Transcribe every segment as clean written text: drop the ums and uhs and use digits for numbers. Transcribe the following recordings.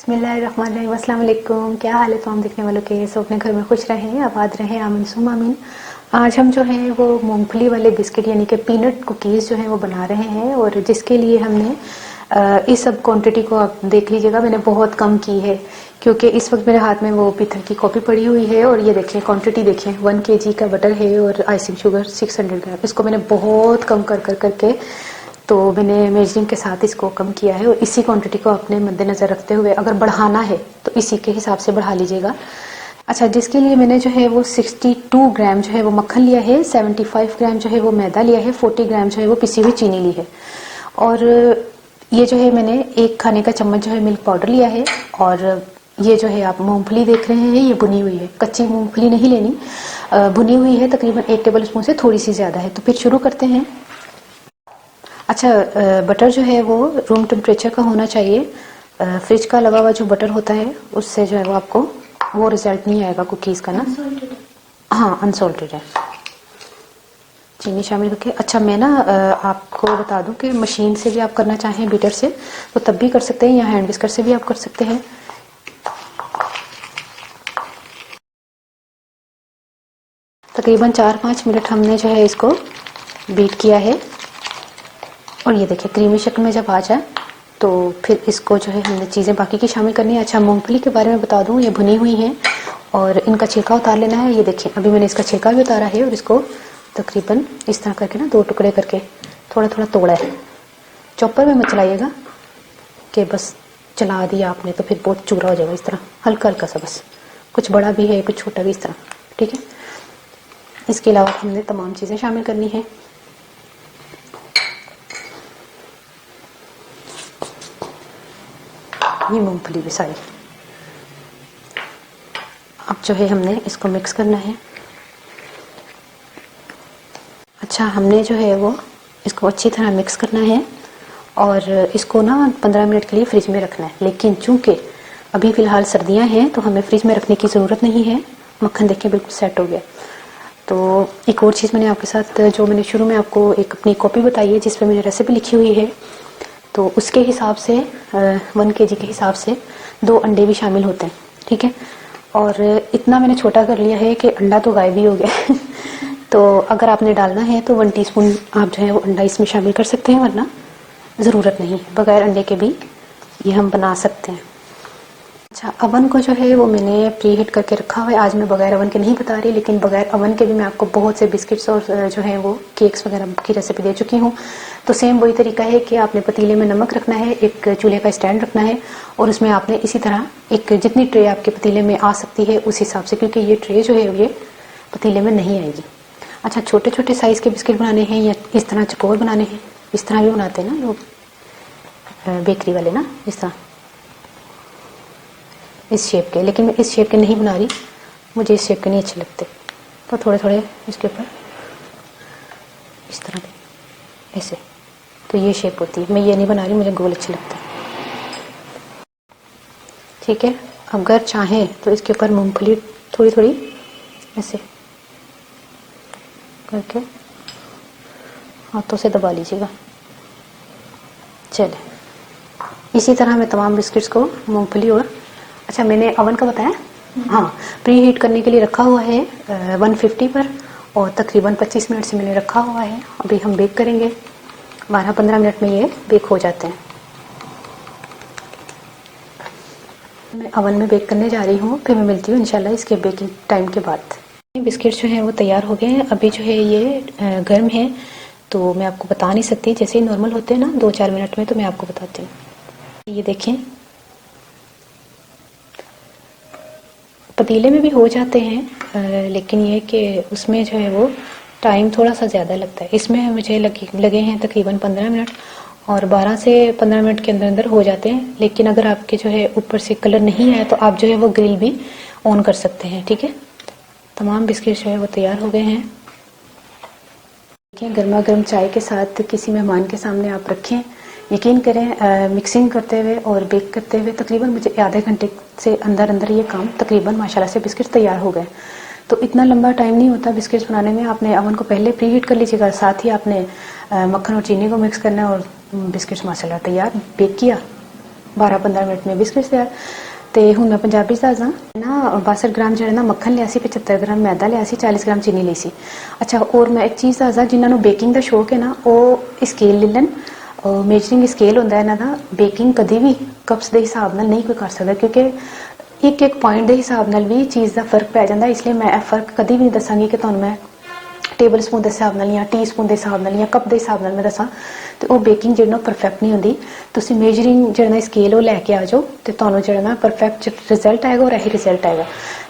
बिस्मिल्लाहिर्रहमानिर्रहीम। अस्सलाम वालेकुम। क्या हाल है तमाम देखने वालों के? सब अपने घर में खुश रहें, आबाद रहें, आमीन सुम आमीन। आज हम जो है वो मूंगफली वाले बिस्किट यानी कि पीनट कुकीज़ जो है वो बना रहे हैं, और जिसके लिए हमने इस सब क्वांटिटी को आप देख लीजिएगा, मैंने बहुत कम की है क्योंकि इस वक्त मेरे हाथ में वो पीतल की कॉपी पड़ी हुई है। और ये देखें क्वांटिटी देखें, 1 kg का बटर है और आइसिंग शुगर 600 ग्राम। इसको मैंने बहुत कम कर कर करके तो मैंने मेजरिंग के साथ इसको कम किया है, और इसी क्वांटिटी को अपने मद्देनजर रखते हुए अगर बढ़ाना है तो इसी के हिसाब से बढ़ा लीजिएगा। अच्छा, जिसके लिए मैंने जो है वो 62 ग्राम जो है वो मक्खन लिया है, 75 ग्राम जो है वो मैदा लिया है, 40 ग्राम जो है वो पिसी हुई चीनी ली है, और ये जो है मैंने 1 खाने का चम्मच जो है मिल्क पाउडर लिया है। और ये जो है आप मूंगफली देख रहे हैं, ये भुनी हुई है, कच्ची मूंगफली नहीं लेनी, भुनी हुई है, तकरीबन 1 टेबल स्पून से थोड़ी सी ज्यादा है। तो फिर शुरू करते हैं। अच्छा, बटर जो है वो रूम टेम्परेचर का होना चाहिए। फ्रिज का लगा हुआ जो बटर होता है उससे जो है वो आपको वो रिजल्ट नहीं आएगा कुकीज़ का ना। हाँ, अनसॉल्टेड है। चीनी शामिल करके। अच्छा, मैं ना आपको बता दूं कि मशीन से भी आप करना चाहें बीटर से तो तब भी कर सकते हैं, या हैंड विस्कर से भी आप कर सकते हैं। तकरीबन 4-5 मिनट हमने जो है इसको बीट किया है, और ये देखिए क्रीमी शक्ल में जब आ जाए तो फिर इसको जो है हमने चीज़ें बाकी की शामिल करनी है। अच्छा, मूंगफली के बारे में बता दूं, ये भुनी हुई हैं और इनका छिलका उतार लेना है। ये देखिए अभी मैंने इसका छिलका भी उतारा है, और इसको तकरीबन इस तरह करके ना 2 टुकड़े करके थोड़ा थोड़ा तोड़ा है। चॉपर में मत चलाइएगा कि बस चला दिया आपने तो फिर बहुत चूरा हो जाएगा। इस तरह हल्का हल्का सा, बस कुछ बड़ा भी है कुछ छोटा भी, इस तरह, ठीक है। इसके अलावा हमने तमाम चीज़ें शामिल करनी है। ये मूंगफली भी सारी, अब जो है हमने इसको मिक्स करना है। अच्छा, हमने जो है वो इसको अच्छी तरह मिक्स करना है, और इसको ना 15 मिनट के लिए फ्रिज में रखना है। लेकिन चूंकि अभी फ़िलहाल सर्दियां हैं तो हमें फ्रिज में रखने की ज़रूरत नहीं है। मक्खन देखिए बिल्कुल सेट हो गया। तो एक और चीज़ मैंने आपके साथ, जो मैंने शुरू में आपको एक अपनी कॉपी बताई है जिस पर मैंने रेसिपी लिखी हुई है, तो उसके हिसाब से 1 kg के हिसाब से 2 अंडे भी शामिल होते हैं, ठीक है। और इतना मैंने छोटा कर लिया है कि अंडा तो गायब ही हो गया तो अगर आपने डालना है तो 1 टीस्पून आप जो है वो अंडा इसमें शामिल कर सकते हैं, वरना ज़रूरत नहीं, बगैर अंडे के भी ये हम बना सकते हैं। अच्छा, अवन को जो है वो मैंने प्री हीट करके रखा हुआ है। आज मैं बगैर अवन के नहीं बता रही, लेकिन बगैर अवन के भी मैं आपको बहुत से बिस्किट्स और जो है वो केक्स वगैरह की रेसिपी दे चुकी हूँ। तो सेम वही तरीका है कि आपने पतीले में नमक रखना है, एक चूल्हे का स्टैंड रखना है, और उसमें आपने इसी तरह एक जितनी ट्रे आपके पतीले में आ सकती है उस हिसाब से, क्योंकि ये ट्रे जो है ये पतीले में नहीं आएगी। अच्छा, छोटे छोटे साइज़ के बिस्किट बनाने हैं या इस तरह चकोर बनाने हैं, इस तरह भी बनाते हैं ना लोग बेकरी वाले ना, इस तरह इस शेप के। लेकिन मैं इस शेप के नहीं बना रही, मुझे इस शेप के नहीं अच्छे लगते, तो थोड़े थोड़े इसके ऊपर इस तरह के ऐसे, तो ये शेप होती है। मैं ये नहीं बना रही, मुझे गोल अच्छे लगते हैं, ठीक है। अगर चाहें तो इसके ऊपर मूंगफली थोड़ी थोड़ी ऐसे करके हाथों से दबा लीजिएगा। चले, इसी तरह मैं तमाम बिस्किट्स को मूंगफली और, अच्छा मैंने अवन का बताया, हाँ, प्री हीट करने के लिए रखा हुआ है 150 पर, और तकरीबन 25 मिनट से मैंने रखा हुआ है। अभी हम बेक करेंगे, 12-15 मिनट में ये बेक हो जाते हैं। मैं अवन में बेक करने जा रही हूँ, फिर मैं मिलती हूँ इंशाल्लाह इसके बेकिंग टाइम के बाद। बिस्किट्स जो हैं वो तैयार हो गए हैं। अभी जो है ये गर्म है तो मैं आपको बता नहीं सकती, जैसे ही नॉर्मल होते हैं ना 2-4 मिनट में, तो मैं आपको बताती हूँ। ये देखें, पतीले में भी हो जाते हैं, लेकिन ये कि उसमें जो है वो टाइम थोड़ा सा ज़्यादा लगता है। इसमें मुझे लगे हैं तकरीबन 15 मिनट, और 12 से 15 मिनट के अंदर अंदर हो जाते हैं। लेकिन अगर आपके जो है ऊपर से कलर नहीं आया तो आप जो है वो ग्रिल भी ऑन कर सकते हैं, ठीक है। तमाम बिस्किट जो है वो तैयार हो गए हैं। देखिए, गर्मा गर्म चाय के साथ किसी मेहमान के सामने आप रखें, यकीन करें मिक्सिंग करते हुए और बेक करते हुए तकरीबन मुझे आधे घंटे से अंदर अंदर ये काम तकरीबन माशाल्लाह से बिस्किट तैयार हो गए। तो इतना लंबा टाइम नहीं होता बिस्किट्स बनाने में। आपने अवन को पहले प्री हीट कर लीजिएगा, साथ ही आपने मक्खन और चीनी को मिक्स करना है, और बिस्किट्स माशाल्लाह तैयार बेक किया 12-15 ਮਿੰਟ में बिस्किट तैयार। ਤੇ ਹੁਣ ਮੈਂ ਪੰਜਾਬੀ ਦੱਸਦਾ ਨਾ 62 ਗ੍ਰਾਮ ਜਿਹੜਾ ਨਾ ਮੱਖਣ ਲਿਆ ਸੀ, 75 ਗ੍ਰਾਮ ਮੈਦਾ ਲਿਆ ਸੀ, 40 ਗ੍ਰਾਮ ਚੀਨੀ ਲਈ ਸੀ। ਅੱਛਾ, ਔਰ ਮੈਂ ਇੱਕ ਚੀਜ਼ ਦੱਸਦਾ, ਜਿਨ੍ਹਾਂ ਨੂੰ ਬੇਕਿੰਗ ਦਾ ਸ਼ੌਕ ਹੈ ਨਾ ਉਹ ਸਕੇਲ ਲੈ ਲੈਣ। ਮੇਜਰਿੰਗ ਸਕੇਲ ਹੁੰਦਾ ਇਹਨਾਂ ਦਾ। ਬੇਕਿੰਗ ਕਦੇ ਵੀ ਕਪਸ ਦੇ ਹਿਸਾਬ ਨਾਲ ਨਹੀਂ ਕੋਈ ਕਰ ਸਕਦਾ, ਕਿਉਂਕਿ ਇੱਕ ਪੁਆਇੰਟ ਦੇ ਹਿਸਾਬ ਨਾਲ ਵੀ ਚੀਜ਼ ਦਾ ਫਰਕ ਪੈ ਜਾਂਦਾ। ਇਸ ਲਈ ਮੈਂ ਇਹ ਫਰਕ ਕਦੀ ਵੀ ਨਹੀਂ ਦੱਸਾਂਗੀ ਕਿ ਤੁਹਾਨੂੰ ਮੈਂ ਟੇਬਲ ਸਪੂਨ ਦੇ ਹਿਸਾਬ ਨਾਲ ਜਾਂ ਟੀ ਸਪੂਨ ਦੇ ਹਿਸਾਬ ਨਾਲ ਜਾਂ ਕੱਪ ਦੇ ਹਿਸਾਬ ਨਾਲ ਮੈਂ ਦੱਸਾਂ, ਤੇ ਉਹ ਬੇਕਿੰਗ ਜਿਹੜਾ ਪਰਫੈਕਟ ਨਹੀਂ ਹੁੰਦੀ। ਤੁਸੀਂ ਮੇਜਰਿੰਗ ਜਿਹੜਾ ਸਕੇਲ ਉਹ ਲੈ ਕੇ ਆ ਜਾਓ ਤੇ ਤੁਹਾਨੂੰ ਜਿਹੜਾ ਨਾ ਪਰਫੈਕਟ ਰਿਜ਼ਲਟ ਆਏਗਾ, ਔਰ ਇਹੀ ਰਿਜ਼ਲਟ ਆਏਗਾ।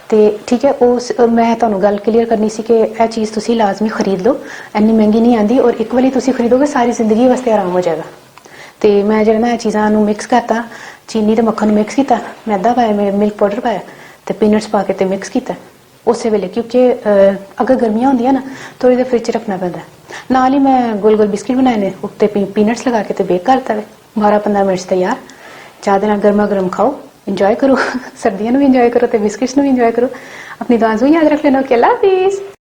ਤੇ ਠੀਕ ਹੈ, ਉਸ ਮੈਂ ਤੁਹਾਨੂੰ ਗੱਲ ਕਲੀਅਰ ਕਰਨੀ ਸੀ ਕਿ ਇਹ ਚੀਜ਼ ਤੁਸੀਂ ਲਾਜ਼ਮੀ ਖਰੀਦ ਲਓ, ਇੰਨੀ ਮਹਿੰਗੀ ਨਹੀਂ ਆਉਂਦੀ, ਔਰ ਇੱਕ ਵਾਰੀ ਤੁਸੀਂ ਖਰੀਦੋਗੇ ਸਾਰੀ ਜ਼ਿੰਦਗੀ ਵਾਸਤੇ ਆਰਾਮ ਹੋ ਜਾਏਗਾ। ਤੇ ਮੈਂ ਜਿਹੜਾ ਨਾ ਇਹ ਚੀਜ਼ਾਂ ਨੂੰ ਮਿਕਸ ਕਰਤਾ, ਚੀਨੀ ਤੇ ਮੱਖਣ ਨੂੰ ਮਿਕਸ ਕੀਤਾ, ਮੈਦਾ ਪਾਇਆ, ਮਿਲਕ ਪਾਊਡਰ ਪਾਇਆ ਤੇ ਪੀਨਟਸ ਪਾ ਕੇ ਤੇ ਮਿਕਸ ਕੀਤਾ ਉਸੇ ਵੇਲੇ, ਕਿਉਂਕਿ ਅਗਰ ਗਰਮੀਆਂ ਹੁੰਦੀਆਂ ਨਾ ਥੋੜੀ ਦੇਰ ਫ੍ਰਿਜ 'ਚ ਰੱਖਣਾ ਪੈਂਦਾ। ਨਾਲ ਹੀ ਮੈਂ ਗੋਲ ਗੋਲ ਬਿਸਕਿਟ ਬਣਾਏ ਨੇ, ਉੱਤੇ ਪੀਨਟਸ ਲਗਾ ਕੇ ਤੇ ਬੇਕ ਕਰਤਾ। 12-15 ਮਿੰਟ ਤਿਆਰ। ਚਾਹ ਦੇ ਨਾਲ ਗਰਮਾ ਗਰਮ ਖਾਓ, ਇੰਜੋਏ ਕਰੋ। ਸਰਦੀਆਂ ਨੂੰ ਵੀ ਇੰਜੋਏ ਕਰੋ ਤੇ ਬਿਸਕਿਟਸ ਨੂੰ ਵੀ ਇੰਜੋਏ ਕਰੋ। ਆਪਣੀ ਦੁਆਵਾਂ ਯਾਦ ਰੱਖ ਲੈਣਾ। ਓਕੇ, ਅੱਲਾ ਹਾਫਿਜ਼।